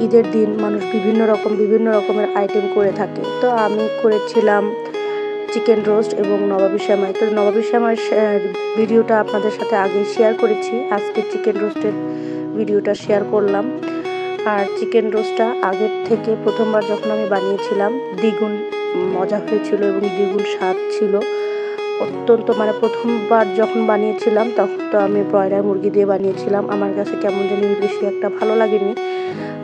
ঈদের দিন মানুষ বিভিন্ন রকমের আইটেম করে থাকে। তো আমি করেছিলাম চিকেন রোস্ট এবং নবাবী সেমাই। তো নবাবী সেমাইয়ের ভিডিওটা আপনাদের সাথে আগেই শেয়ার করেছি, আজকে চিকেন রোস্টের ভিডিওটা শেয়ার করলাম। আর চিকেন রোস্টটা আগের থেকে প্রথমবার যখন আমি বানিয়েছিলাম দ্বিগুণ মজা হয়েছিল এবং দ্বিগুণ স্বাদ ছিল। অত্যন্ত প্রথমবার যখন বানিয়েছিলাম তখন তো আমি ব্রয়লার মুরগি দিয়ে বানিয়েছিলাম, আমার কাছে কেমন জানি বেশি একটা ভালো লাগেনি।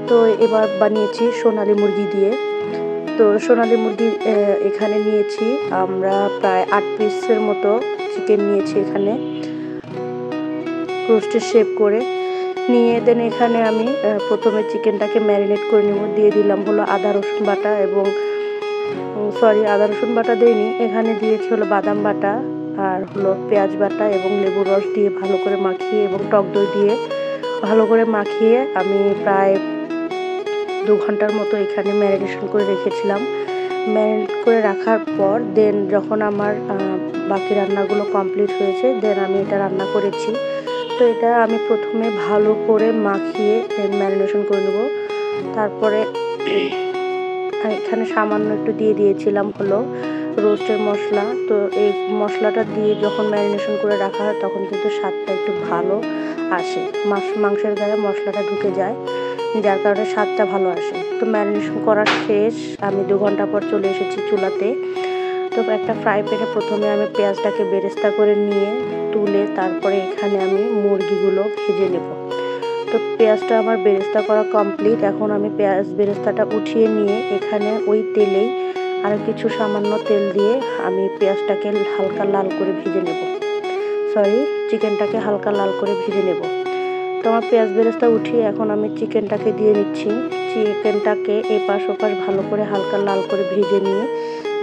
তো এবার বানিয়েছি সোনালী মুরগি দিয়ে। তো সোনালী মুরগি এখানে নিয়েছি আমরা প্রায় 8 পিসের মতো চিকেন নিয়েছি এখানে রোস্টের শেপ করে নিয়ে। দেন এখানে আমি প্রথমে চিকেনটাকে ম্যারিনেট করে নেব। দিয়ে দিলাম হলো আদা রসুন বাটা এবং আদা রসুন বাটা দিইনি, এখানে দিয়েছি হলো বাদাম বাটা আর হলো পেঁয়াজ বাটা এবং লেবুর রস দিয়ে ভালো করে মাখিয়ে এবং টক দই দিয়ে ভালো করে মাখিয়ে আমি প্রায় 2 ঘন্টার মতো এখানে ম্যারিনেশন করে রেখেছিলাম। ম্যারিনেট করে রাখার পর দেন যখন আমার বাকি রান্নাগুলো কমপ্লিট হয়েছে দেন আমি এটা রান্না করেছি। তো এটা আমি প্রথমে ভালো করে মাখিয়ে দেন ম্যারিনেশন করে নেব। তারপরে এখানে সামান্য একটু দিয়ে দিয়েছিলাম হলো রোস্টের মশলা। তো এই মশলাটা দিয়ে যখন ম্যারিনেশন করে রাখা হয় তখন কিন্তু স্বাদটা একটু ভালো আসে, মাংসের গায়ে মশলাটা ঢুকে যায়, যার কারণে স্বাদটা ভালো আসে। তো ম্যারিনেশন করা শেষ, আমি 2 ঘন্টা পর চলে এসেছি চুলাতে। তো একটা ফ্রাই প্যানে প্রথমে আমি পেঁয়াজটাকে বেরেস্তা করে নিয়ে তুলে তারপরে এখানে আমি মুরগিগুলো ভেজে নেব। তো পেঁয়াজটা আমার বেরেস্তা করা কমপ্লিট। এখন আমি পেঁয়াজ বেরেস্তাটা উঠিয়ে নিয়ে এখানে ওই তেলেই আরও কিছু সামান্য তেল দিয়ে আমি পেঁয়াজটাকে হালকা লাল করে ভেজে নেব, চিকেনটাকে হালকা লাল করে ভেজে নেব। তো আমার পেঁয়াজ বেরেস্তা উঠিয়ে এখন আমি চিকেনটাকে দিয়ে নিচ্ছি। চিকেনটাকে এপাশ ওপাশ ভালো করে হালকা লাল করে ভেজে নিয়ে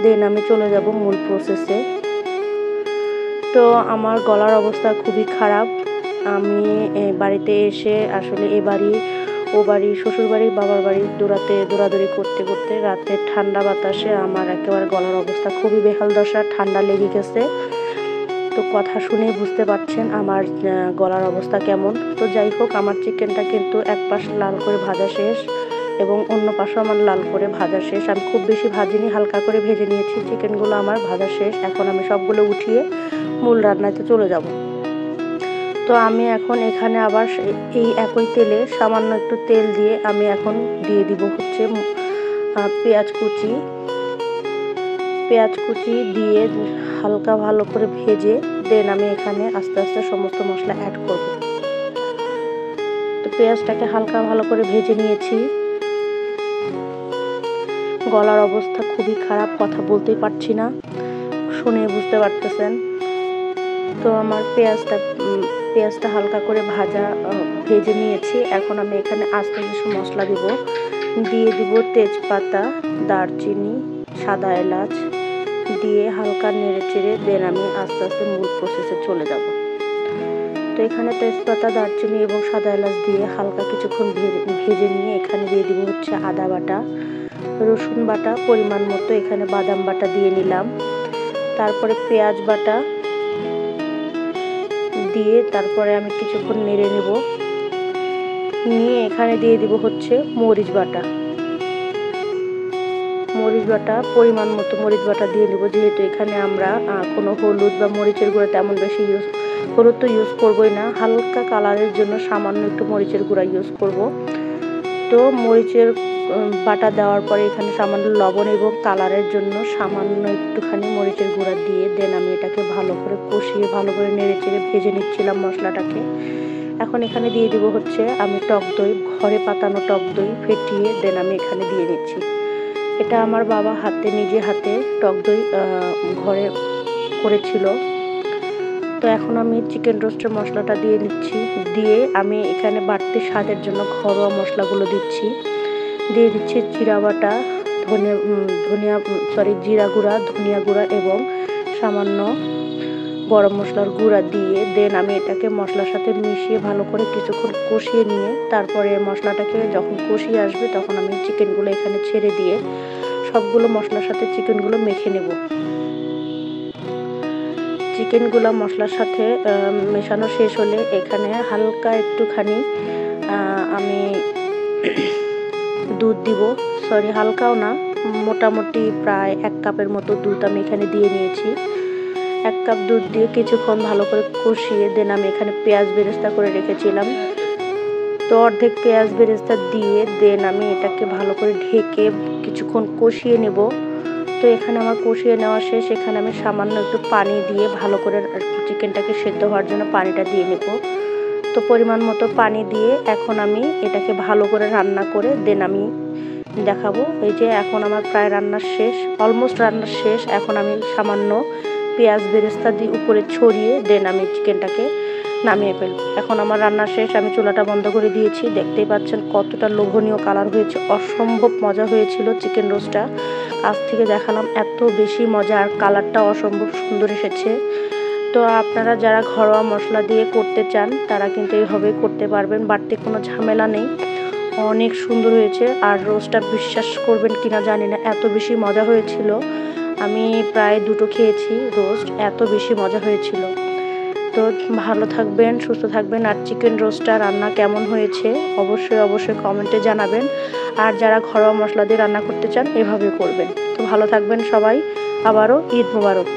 দেন আমি চলে যাব মূল প্রসেসে। তো আমার গলার অবস্থা খুবই খারাপ। আমি বাড়িতে এসে আসলে এ বাড়ি ও বাড়ি, শ্বশুর বাড়ি বাবার বাড়ি দৌড়াদৌড়ি করতে করতে রাতে ঠান্ডা বাতাসে আমার একেবারে গলার অবস্থা খুবই বেহাল দশা, ঠান্ডা লেগে গেছে। তো কথা শুনেই বুঝতে পারছেন আমার গলার অবস্থা কেমন। তো যাই হোক, আমার চিকেনটা কিন্তু এক পাশ লাল করে ভাজা শেষ এবং অন্য পাশও আমার লাল করে ভাজা শেষ। আমি খুব বেশি ভাজিনি, হালকা করে ভেজে নিয়েছি। চিকেনগুলো আমার ভাজা শেষ, এখন আমি সবগুলো উঠিয়ে মূল রান্নাতে চলে যাব। তো আমি এখন এখানে আবার এই একই তেলে সামান্য একটু তেল দিয়ে আমি এখন দিয়ে দিব হচ্ছে পেঁয়াজ কুচি দিয়ে হালকা ভালো করে ভেজে দেন আমি এখানে আস্তে আস্তে সমস্ত মশলা অ্যাড করব। তো পেঁয়াজটাকে হালকা ভালো করে ভেজে নিয়েছি। গলার অবস্থা খুবই খারাপ, কথা বলতেই পারছি না, শুনে বুঝতে পারতেছেন। তো আমার পেঁয়াজটা হালকা করে ভেজে নিয়েছি। এখন আমি এখানে আস্তে কিছু মশলা দিয়ে দিব তেজপাতা, দারচিনি, সাদা এলাচ দিয়ে হালকা নেড়ে চেড়ে দেন আমি আস্তে আস্তে মূল প্রসেসে চলে যাব। তো এখানে তেজপাতা, দারচিনি এবং সাদা এলাচ দিয়ে হালকা কিছুক্ষণ ভেজে নিয়ে এখানে দিয়ে দিব হচ্ছে আদা বাটা, রসুন বাটা পরিমাণ মতো, এখানে বাদাম বাটা দিয়ে নিলাম। তারপরে পেঁয়াজ বাটা দিয়ে তারপরে আমি কিছুক্ষণ নেড়ে নেব। নিয়ে এখানে দিয়ে দিব হচ্ছে মরিচ বাটা পরিমাণ মতো মরিচ বাটা দিয়ে নেব, যেহেতু এখানে আমরা কোনো হলুদ বা মরিচের গুঁড়া তেমন বেশি হলুদ তো ইউজ করবোই না, হালকা কালারের জন্য সামান্য একটু মরিচের গুঁড়া ইউজ করব। তো মরিচের বাটা দেওয়ার পরে এখানে সামান্য লবণ এবং কালারের জন্য সামান্য একটুখানি মরিচের গুঁড়া দিয়ে দেন আমি এটাকে ভালো করে কষিয়ে ভালো করে নেড়ে চেড়ে ভেজে নিচ্ছিলাম মশলাটাকে। এখন এখানে দিয়ে দিব হচ্ছে আমি টক দই, ঘরে পাতানো টক দই ফেটিয়ে দেন আমি এখানে দিয়ে নিচ্ছি। এটা আমার বাবা নিজে হাতে টক দই ঘরে করেছিল। তো এখন আমি চিকেন রোস্টের মশলাটা দিয়ে নিচ্ছি। দিয়ে আমি এখানে বাড়তি স্বাদের জন্য ঘরোয়া মশলাগুলো দিয়ে দিচ্ছি জিরা বাটা, জিরা গুঁড়া, ধনিয়া গুঁড়া এবং সামান্য গরম মশলার গুঁড়া দিয়ে দেন আমি এটাকে মশলার সাথে মিশিয়ে ভালো করে কিছুক্ষণ কষিয়ে নিয়ে তারপরে মশলাটাকে যখন কষিয়ে আসবে তখন আমি চিকেনগুলো এখানে ছেড়ে দিয়ে সবগুলো মশলার সাথে চিকেনগুলো মেখে নেব। চিকেনগুলো মশলার সাথে মেশানো শেষ হলে এখানে হালকা একটুখানি আমি দুধ দিব, সরি হালকাও না, মোটামুটি প্রায় 1 কাপের মতো দুধ আমি এখানে দিয়ে নিয়েছি। 1 কাপ দুধ দিয়ে কিছুক্ষণ ভালো করে কষিয়ে দেন আমি এখানে পেঁয়াজ বেরেস্তা করে রেখেছিলাম, তো অর্ধেক পেঁয়াজ বেরেস্তা দিয়ে দেন আমি এটাকে ভালো করে ঢেকে কিছুক্ষণ কষিয়ে নেব। তো এখানে আমার কষিয়ে নেওয়া শেষ। এখানে আমি সামান্য একটু পানি দিয়ে ভালো করে চিকেনটাকে সেদ্ধ হওয়ার জন্য পানিটা দিয়ে নেব। তো পরিমাণ মতো পানি দিয়ে এখন আমি এটাকে ভালো করে রান্না করে দেন আমি দেখাবো। এই যে এখন আমার প্রায় রান্না শেষ, অলমোস্ট রান্না শেষ। এখন আমি সামান্য পেঁয়াজ বেরেস্তা দিয়ে উপরে ছড়িয়ে দেন আমি চিকেনটাকে নামিয়ে ফেলব। এখন আমার রান্না শেষ, আমি চুলাটা বন্ধ করে দিয়েছি। দেখতেই পাচ্ছেন কতটা লোভনীয় কালার হয়েছে, অসম্ভব মজা হয়েছিল চিকেন রোস্টটা। কাছ থেকে দেখালাম, এত বেশি মজা, আর কালারটা অসম্ভব সুন্দর এসেছে। তো আপনারা যারা ঘরোয়া মশলা দিয়ে করতে চান তারা কিন্তু এইভাবে করতে পারবেন, বাড়তি কোনো ঝামেলা নেই। অনেক সুন্দর হয়েছে, আর রোস্টটা বিশ্বাস করবেন কিনা জানি না, এত বেশি মজা হয়েছিল। আমি প্রায় 2টো খেয়েছি রোস্ট, এত বেশি মজা হয়েছিল। তো ভালো থাকবেন, সুস্থ থাকবেন। আর চিকেন রোস্টটা রান্না কেমন হয়েছে অবশ্যই কমেন্টে জানাবেন। আর যারা ঘরোয়া মশলা দিয়ে রান্না করতে চান এভাবে করবেন। তো ভালো থাকবেন সবাই, আবারও ঈদ মোবারক।